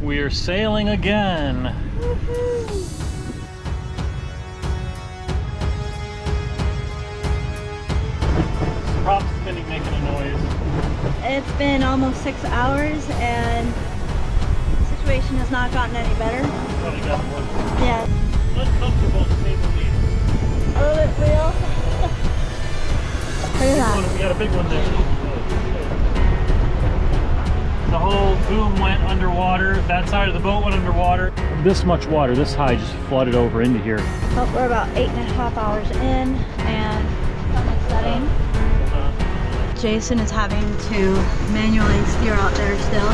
We're sailing again. Prop spinning, making a noise. It's been almost 6 hours and the situation has not gotten any better. Probably got worse. Yeah. Uncomfortable to say the least. A little bit real. Look at that. We got a big one there. The whole boom went underwater. That side of the boat went underwater. This much water, this high, just flooded over into here. Oh, we're about 8.5 hours in and sun is setting. Jason is having to manually steer out there still.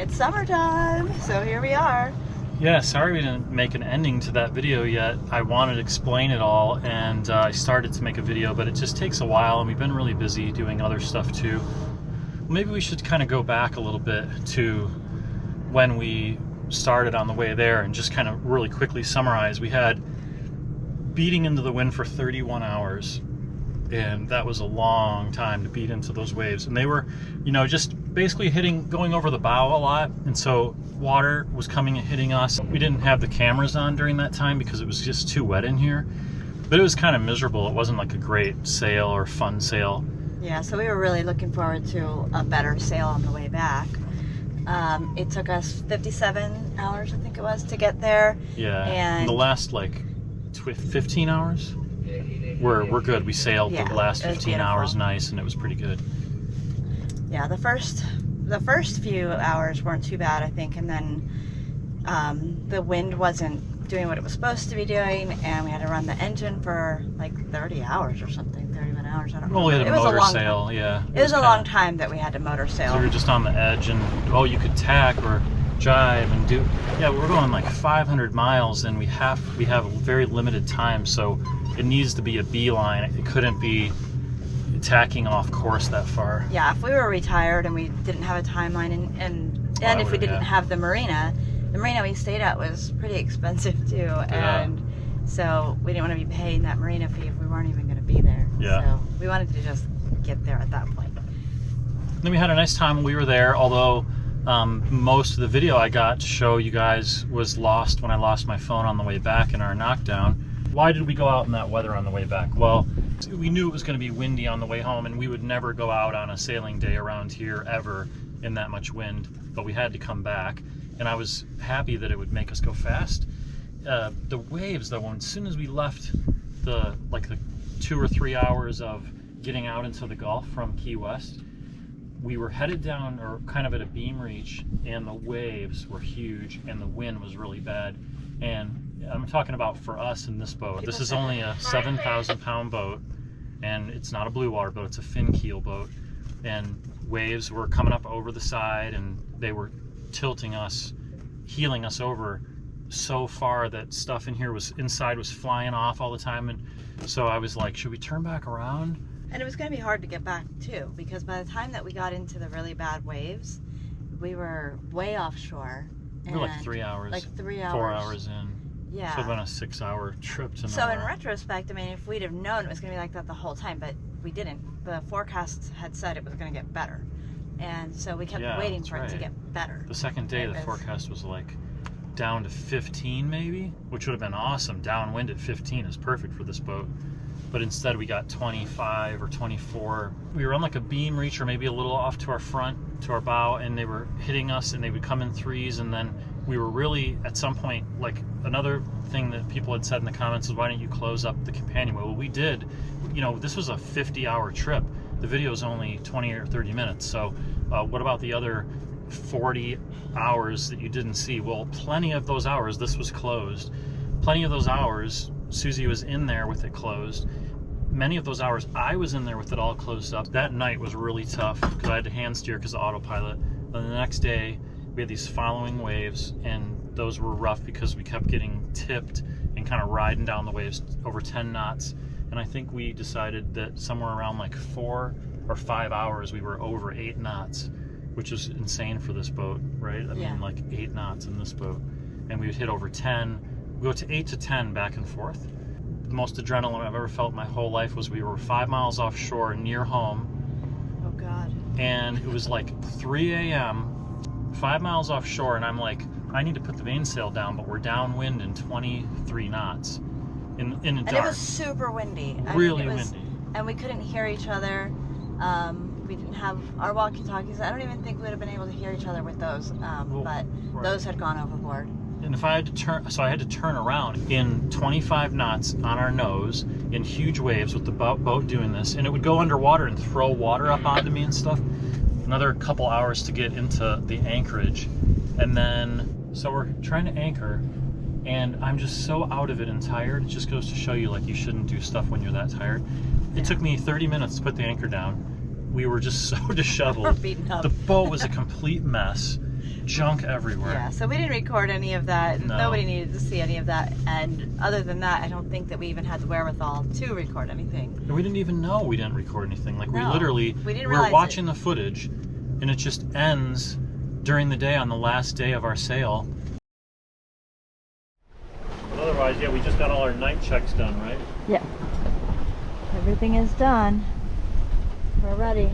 Summertime, so here we are. Yeah, sorry we didn't make an ending to that video yet. I wanted to explain it all, and I started to make a video, but it just takes a while, and we've been really busy doing other stuff too. Maybe we should kind of go back a little bit to when we started on the way there and just kind of really quickly summarize. We had beating into the wind for 31 hours, and that was a long time to beat into those waves, and they were, you know, just basically going over the bow a lot, and so water was coming and hitting us. We didn't have the cameras on during that time because it was just too wet in here, but it was kind of miserable. It wasn't like a great sail or fun sail. Yeah, so we were really looking forward to a better sail on the way back. It took us 57 hours, I think it was, to get there. Yeah, and the last like 15 hours we're good. We sailed the last 15 hours nice, and it was pretty good. Yeah, the first few hours weren't too bad, I think, and then the wind wasn't doing what it was supposed to be doing, and we had to run the engine for like 30 hours or something, 31 hours, I don't know. Well, we had a motor sail, yeah. It was a long time that we had to motor sail. So we were just on the edge, and you could tack or jive and do, yeah, we're going like 500 miles, and we have a very limited time, so it needs to be a beeline. It couldn't be tacking off course that far. Yeah, if we were retired and we didn't have a timeline, and if we didn't have the marina we stayed at was pretty expensive too, and so we didn't want to be paying that marina fee if we weren't even going to be there. Yeah. So we wanted to just get there at that point. Then we had a nice time when we were there, although most of the video I got to show you guys was lost when I lost my phone on the way back in our knockdown. Why did we go out in that weather on the way back? Well, we knew it was going to be windy on the way home, and we would never go out on a sailing day around here ever in that much wind, but we had to come back, and I was happy that it would make us go fast. The waves, though, as soon as we left the 2 or 3 hours of getting out into the Gulf from Key West, we were headed down, or kind of at a beam reach, and the waves were huge, and the wind was really bad. And I'm talking about for us in this boat. This is only a 7,000-pound boat, and it's not a blue water boat, it's a fin keel boat. And waves were coming up over the side, and they were tilting us, heeling us over so far that stuff in here inside was flying off all the time. And so I was like, should we turn back around? And it was going to be hard to get back too, because by the time that we got into the really bad waves, we were way offshore. We were like 3 hours. Like 3 hours. 4 hours in. Yeah. So it would have been a 6-hour trip to So nowhere. in retrospect, I mean, if we'd have known it was going to be like that the whole time, but we didn't. The forecast had said it was going to get better. And so we kept waiting for it to get better. The second day, the forecast was like down to 15 maybe, which would have been awesome. Downwind at 15 is perfect for this boat. But instead we got 25 or 24. We were on like a beam reach or maybe a little off to our front, to our bow, and they were hitting us and they would come in threes, and then we were really, at some point, like another thing that people had said in the comments is, why don't you close up the companionway? Well, we did. You know, this was a 50-hour trip. The video is only 20 or 30 minutes. So what about the other 40 hours that you didn't see? Well, plenty of those hours, this was closed. Plenty of those hours, Susie was in there with it closed. Many of those hours, I was in there with it all closed up. That night was really tough because I had to hand steer because of autopilot. Then the next day, we had these following waves, and those were rough because we kept getting tipped and kind of riding down the waves over 10 knots. And I think we decided that somewhere around like 4 or 5 hours, we were over 8 knots, which is insane for this boat, right? I mean, like 8 knots in this boat. And we would hit over 10. We go to 8 to 10 back and forth. The most adrenaline I've ever felt in my whole life was we were 5 miles offshore near home. Oh, God. And it was like 3 a.m., 5 miles offshore, and I'm like, I need to put the mainsail down, but we're downwind in 23 knots in the dark. And it was super windy. Really windy. And we couldn't hear each other. We didn't have our walkie-talkies. I don't even think we would have been able to hear each other with those, but those had gone overboard. And if I had to turn, so I had to turn around in 25 knots on our nose in huge waves with the boat doing this, and it would go underwater and throw water up onto me and stuff. Another couple hours to get into the anchorage, and then so we're trying to anchor, and I'm just so out of it and tired. It just goes to show you, like, you shouldn't do stuff when you're that tired. It took me 30 minutes to put the anchor down. We were just so disheveled. We're beaten up. The boat was a complete mess. Junk everywhere. Yeah, so we didn't record any of that. No. Nobody needed to see any of that. And other than that, I don't think that we even had the wherewithal to record anything. And we didn't even know we didn't record anything. Like, we didn't were watching the footage, and it just ends during the day on the last day of our sail. But otherwise, yeah, we just got all our night checks done, right? Yeah. Everything is done. We're ready.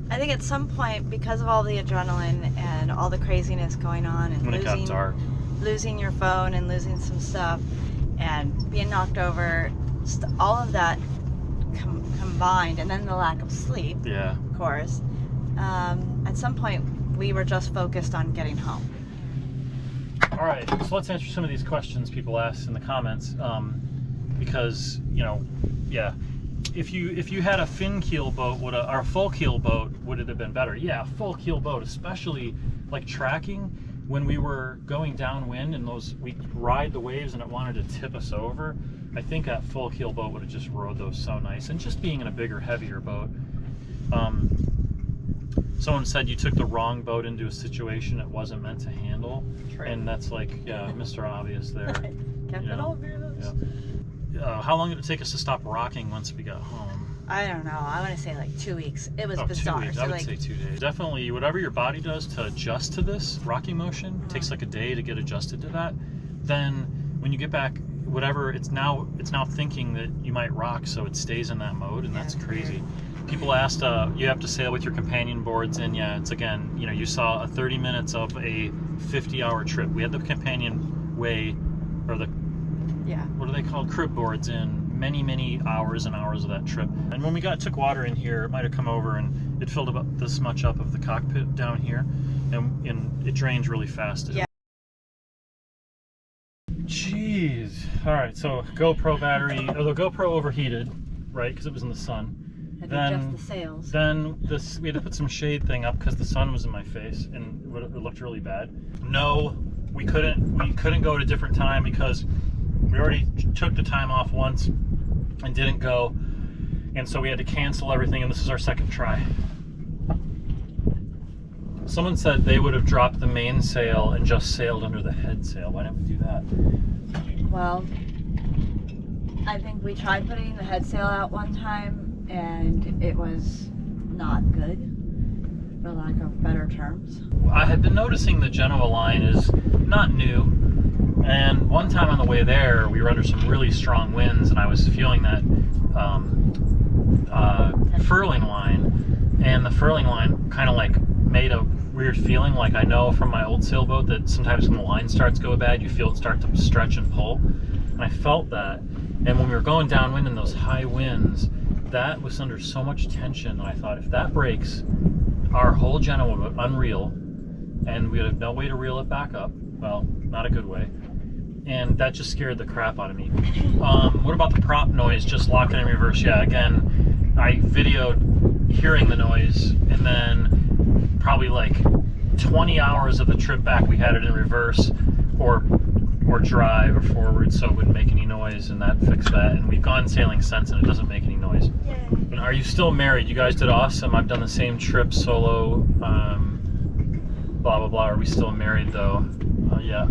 I think at some point, because of all the adrenaline and all the craziness going on, and when it got dark, losing your phone and losing some stuff and being knocked over, all of that combined, and then the lack of sleep, of course, at some point we were just focused on getting home. All right, so let's answer some of these questions people asked in the comments, because, you know, if you had a fin keel boat, or a full keel boat, would it have been better? Yeah, a full keel boat, especially like tracking when we were going downwind and we ride the waves and it wanted to tip us over. I think that full keel boat would have just rode those so nice, and just being in a bigger, heavier boat. Someone said you took the wrong boat into a situation it wasn't meant to handle. True. And that's like, yeah, Mr. Obvious there. Kept it obvious. Yeah. How long did it take us to stop rocking once we got home? I don't know. I want to say like 2 weeks. It was bizarre. 2 weeks. I would say 2 days. Definitely, whatever your body does to adjust to this rocking motion, it takes like a day to get adjusted to that. Then when you get back, whatever, it's now thinking that you might rock, so it stays in that mode, and that's crazy. People asked, you have to sail with your companion boards in. Yeah, it's again, you know, you saw a 30 minutes of a 50-hour trip. We had the companion way, or the, what are they called, crib boards in many hours and hours of that trip. And when we took water in here, it might have come over and it filled about this much up of the cockpit down here, and it drains really fast. Yeah. Jeez. All right, so GoPro battery, the GoPro overheated, right, because it was in the sun. Then adjust the sails. Then we had to put some shade thing up because the sun was in my face and it looked really bad. No, we couldn't go at a different time because we already took the time off once and didn't go, and so we had to cancel everything, and this is our second try. Someone said they would have dropped the mainsail and just sailed under the head sail. Why didn't we do that? Well, I think we tried putting the head sail out one time and it was not good. for lack of better terms. I had been noticing the Genoa line is not new, and one time on the way there, we were under some really strong winds, and I was feeling that furling line, and the furling line kind of like made a weird feeling. Like I know from my old sailboat that sometimes when the line starts to go bad, you feel it start to stretch and pull, and I felt that. And when we were going downwind in those high winds, that was under so much tension, and I thought if that breaks, our whole Genoa would be unreal, and we would have no way to reel it back up. Well, not a good way. And that just scared the crap out of me. What about the prop noise, just locking in reverse? Yeah, again, I videoed hearing the noise, and then probably like 20 hours of the trip back we had it in reverse or drive or forward, so it wouldn't make any noise, and that fixed that. And we've gone sailing since, and it doesn't make any noise. Yay. And are you still married? You guys did awesome. I've done the same trip solo. Blah blah blah. Are we still married though? Yeah.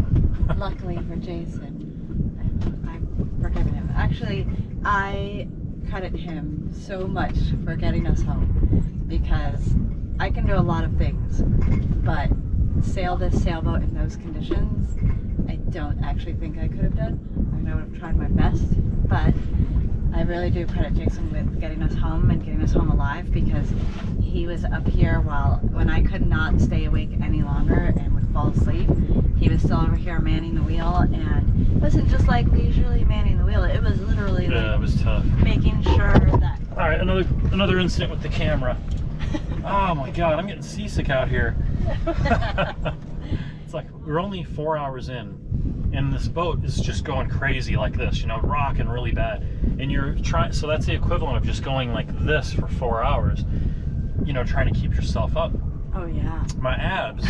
Luckily for Jason, I've forgiven him. Actually, I credit him so much for getting us home, because I can do a lot of things, but sail this sailboat in those conditions, I don't actually think I could have done. I mean, I would have tried my best, but I really do credit Jason with getting us home and getting us home alive, because he was up here when I could not stay awake any longer and would fall asleep. He was still over here manning the wheel, and it wasn't just like leisurely manning the wheel. It was literally Yeah, it was tough. making sure that. All right, another incident with the camera. Oh my God, I'm getting seasick out here. It's like we're only 4 hours in, and this boat is just going crazy like this, you know, rocking really bad. And you're trying, so that's the equivalent of just going like this for 4 hours, you know, trying to keep yourself up. Oh yeah. My abs,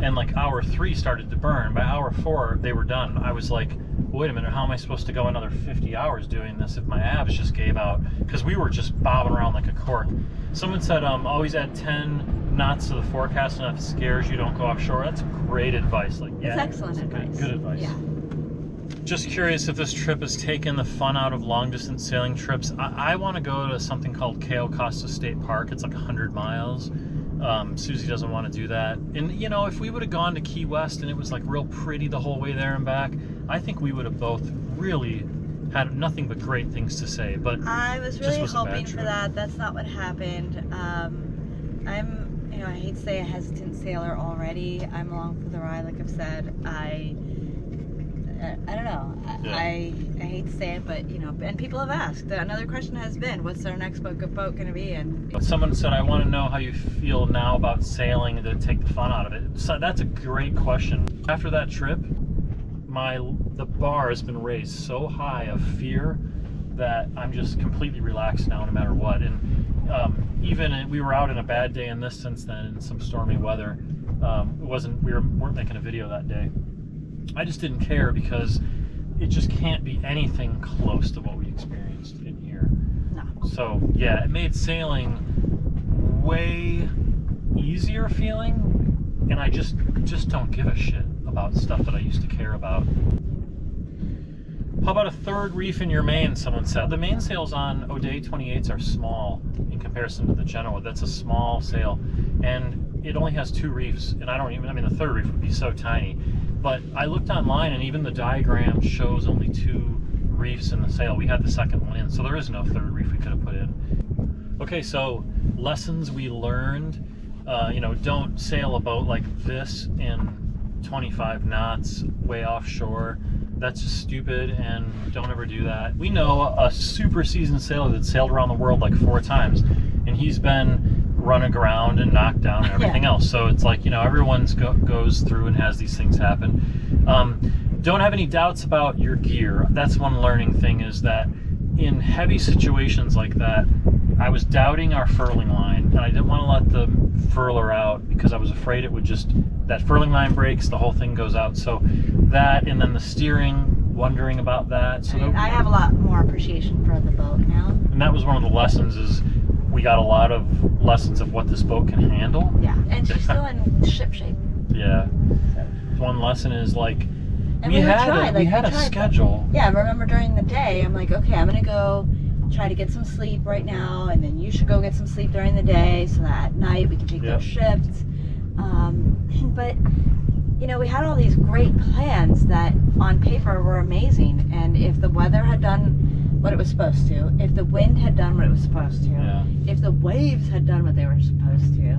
and like hour 3 started to burn. By hour 4, they were done. I was like, wait a minute, how am I supposed to go another 50 hours doing this if my abs just gave out? Because we were just bobbing around like a cork. Someone said, always add 10 knots to the forecast, and if it scares you, don't go offshore. That's great advice. Like, yeah, It's excellent advice. Good advice. Yeah. Just curious if this trip has taken the fun out of long-distance sailing trips. I want to go to something called Cayo Costa State Park. It's like 100 miles. Susie doesn't want to do that. And, you know, if we would have gone to Key West and it was like real pretty the whole way there and back, I think we would have both really had nothing but great things to say. But I was really was a bad hoping for trip. that. That's not what happened. I'm, I hate to say a hesitant sailor already. I'm along for the ride, like I've said. I don't know. Yeah. I hate to say it, but you know, and people have asked. Another question has been, what's our next boat going to be? And someone said, I want to know how you feel now about sailing to take the fun out of it. So that's a great question. After that trip, the bar has been raised so high of fear that I'm just completely relaxed now, no matter what. And we were out in a bad day in this since then, in some stormy weather. We weren't making a video that day. I just didn't care, because it just can't be anything close to what we experienced in here. no. So yeah, it made sailing way easier feeling, and I just don't give a shit about stuff that I used to care about. How about a third reef in your main, someone said. The mainsails on O'Day 28s are small in comparison to the Genoa. That's a small sail, and it only has 2 reefs, and the third reef would be so tiny. But I looked online, and even the diagram shows only 2 reefs in the sail. We had the second one in, so there is no third reef we could have put in. Okay, so lessons we learned. Don't sail a boat like this in 25 knots way offshore. That's just stupid, and don't ever do that. We know a super seasoned sailor that sailed around the world like 4 times, and he's been run aground and knocked down and everything else. So it's like, everyone's goes through and has these things happen. Don't have any doubts about your gear. That's one learning thing, is that in heavy situations like that, I was doubting our furling line, and I didn't want to let the furler out because I was afraid it would that furling line breaks, the whole thing goes out. So that, and then the steering, wondering about that. So I have a lot more appreciation for the boat now. And that was one of the lessons, is we got a lot of lessons of what this boat can handle. Yeah, and she's still in ship shape. Yeah. So. One lesson is like, And we had a schedule. Yeah, I remember during the day, I'm like, okay, I'm gonna go try to get some sleep right now, and then you should go get some sleep during the day so that at night we can take those shifts. But you know, we had all these great plans that on paper were amazing, and if the weather had done what it was supposed to, if the wind had done what it was supposed to, if the waves had done what they were supposed to,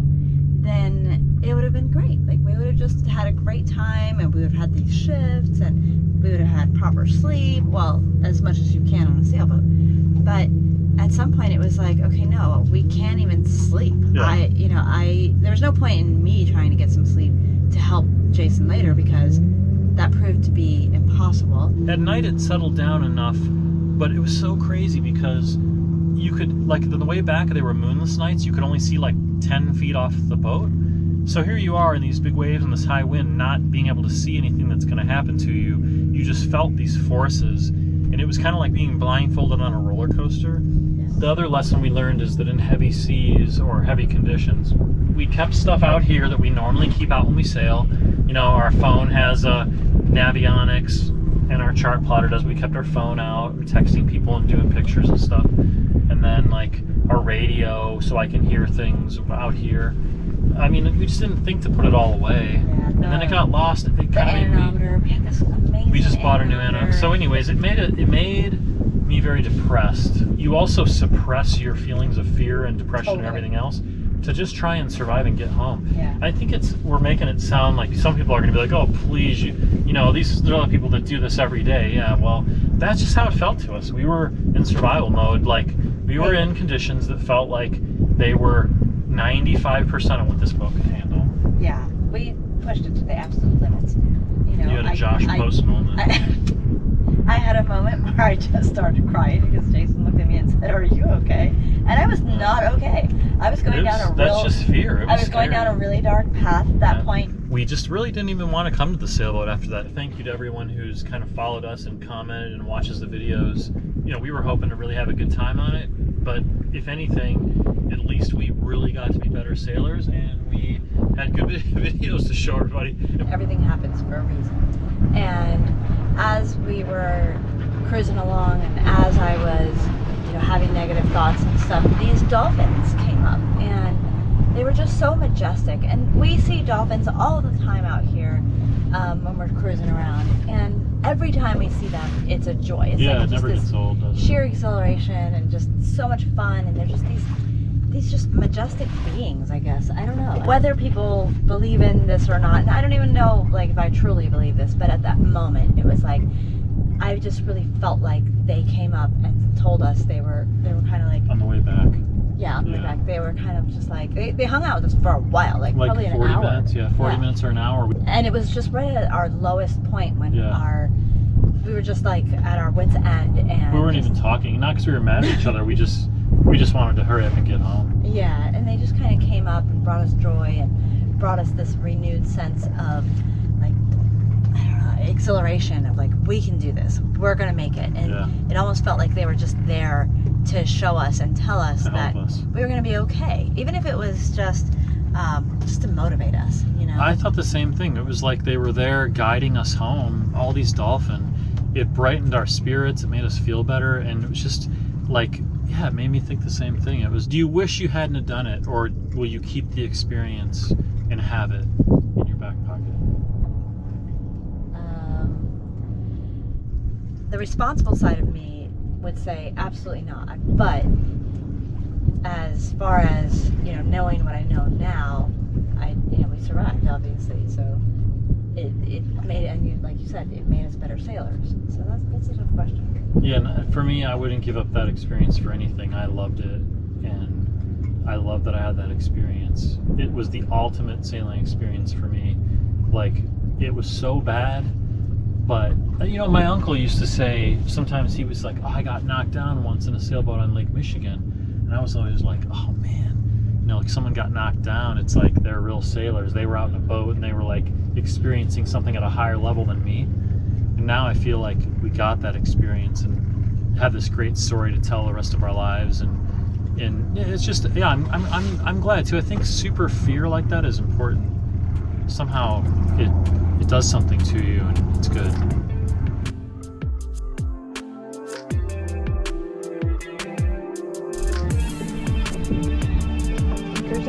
then it would have been great. Like, we would have just had a great time, and we would have had these shifts, and we would have had proper sleep, well, as much as you can on a sailboat. But at some point it was like, okay, no, we can't even sleep. There was no point in me trying to get some sleep to help Jason later, because that proved to be impossible. At night it settled down enough, but it was so crazy because you could, like, the way back they were moonless nights, you could only see like 10 feet off the boat. So here you are in these big waves and this high wind, not being able to see anything that's going to happen to you. You just felt these forces, and it was kind of like being blindfolded on a roller coaster. The other lesson we learned is that in heavy seas or heavy conditions, we kept stuff out here that we normally keep out when we sail. You know, our phone has Navionics, and our chart plotter does. We kept our phone out, texting people and doing pictures and stuff. And then like our radio, so I can hear things out here. I mean, we just didn't think to put it all away. And then it got lost. It kind of made we had this amazing we just bought a new anerometer. So anyways, it made me very depressed. You also suppress your feelings of fear and depression and everything else to just try and survive and get home. I think we're making it sound like some people are going to be like, oh, please, you know, there are other people that do this every day. Yeah, well, that's just how it felt to us. We were in survival mode. Like, we were in conditions that felt like they were 95% of what this boat could handle. Yeah, we pushed it to the absolute limits. You know, you had a Josh Post moment. I had a moment where I just started crying because Jason looked at me and said, "Are you okay?" And I was not okay. I was going down a that's just fear. I was going down a really dark path at that point. We just really didn't even want to come to the sailboat after that. Thank you to everyone who's kind of followed us and commented and watches the videos. You know, we were hoping to really have a good time on it, but if anything, at least we really got to be better sailors, and we had good videos to show everybody. Everything happens for a reason. And as we were cruising along, and as I was, you know, having negative thoughts and stuff, these dolphins came up, and they were just so majestic. And we see dolphins all the time out here when we're cruising around, and every time we see them, it's a joy. It's like it never gets old, does it? Sheer exhilaration and just so much fun, and they're just these just majestic beings, I guess. I don't know whether people believe in this or not, and I don't even know, like, if I truly believe this, but at that moment it was like I just really felt like they came up and told us they were kind of like on the way back. Yeah, on the way back. They were kind of just like they hung out with us for a while, like probably an 40 hour. Minutes, 40 minutes or an hour. And it was just right at our lowest point when we were just like at our wits' end, and we weren't even talking, not because we were mad at each other. We just wanted to hurry up and get home. Yeah, and they just kind of came up and brought us joy and brought us this renewed sense of, like, I don't know, exhilaration of like, we can do this, we're gonna make it. And it almost felt like they were just there to show us and tell us that we were gonna be okay, even if it was just to motivate us, you know. I thought the same thing. It was like they were there guiding us home. All these dolphins, it brightened our spirits, it made us feel better, and it was just like, yeah, it made me think the same thing. It was, do you wish you hadn't have done it, or will you keep the experience and have it in your back pocket? The responsible side of me would say absolutely not. But as far as, you know, knowing what I know now, we survived, obviously. So it made, and like you said, it made us better sailors. So that's a tough question. Yeah, and for me, I wouldn't give up that experience for anything. I loved it, and I love that I had that experience. It was the ultimate sailing experience for me. Like, it was so bad, but, you know, my uncle used to say, sometimes he was like, oh, I got knocked down once in a sailboat on Lake Michigan. And I was always like, oh man, you know, like, someone got knocked down, it's like they're real sailors. They were out in a boat and they were like experiencing something at a higher level than me. And now I feel like we got that experience and have this great story to tell the rest of our lives, and it's just, yeah, I'm glad too. I think super fear like that is important. Somehow it does something to you, and it's good.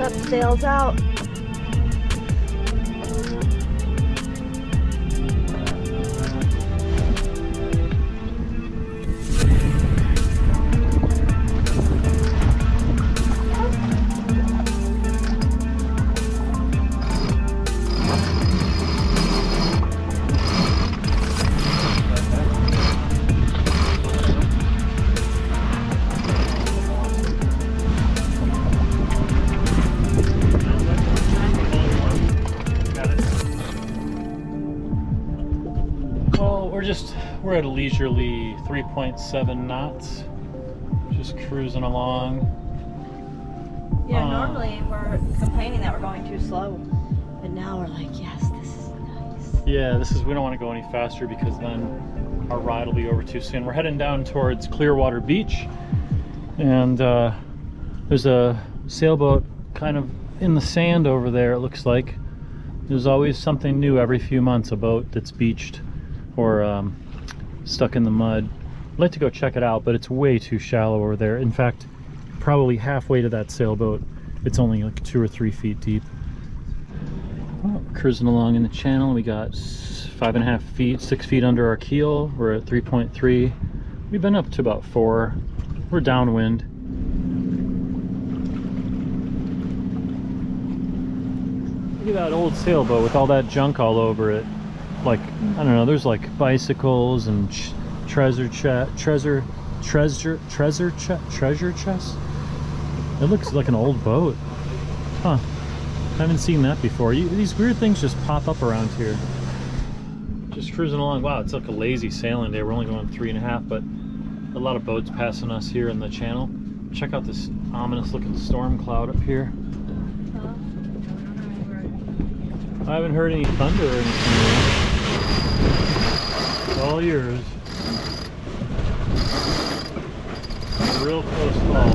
Yep, sails out. We're at a leisurely 3.7 knots, just cruising along. Yeah, normally we're complaining that we're going too slow, but now we're like, yes, this is nice. Yeah, we don't want to go any faster because then our ride will be over too soon. We're heading down towards Clearwater Beach, and there's a sailboat kind of in the sand over there, it looks like. There's always something new every few months, a boat that's beached or stuck in the mud. I'd like to go check it out, but it's way too shallow over there. In fact, probably halfway to that sailboat, it's only like 2 or 3 feet deep. Well, cruising along in the channel, we got 5.5 feet, 6 feet under our keel. We're at 3.3. We've been up to about 4. We're downwind. Look at that old sailboat with all that junk all over it. Like, I don't know, there's like bicycles and treasure chest. It looks like an old boat. Huh. I haven't seen that before. These weird things just pop up around here. Just cruising along. Wow, it's like a lazy sailing day. We're only going 3.5, but a lot of boats passing us here in the channel. Check out this ominous looking storm cloud up here. I haven't heard any thunder or anything. It's all yours. Real close call.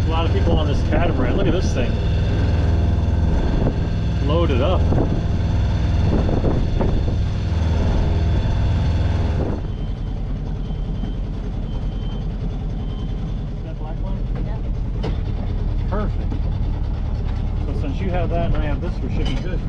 A lot of people on this catamaran. Look at this thing. Loaded up. That black one? Yeah. Perfect. So since you have that and I have this, we should be good.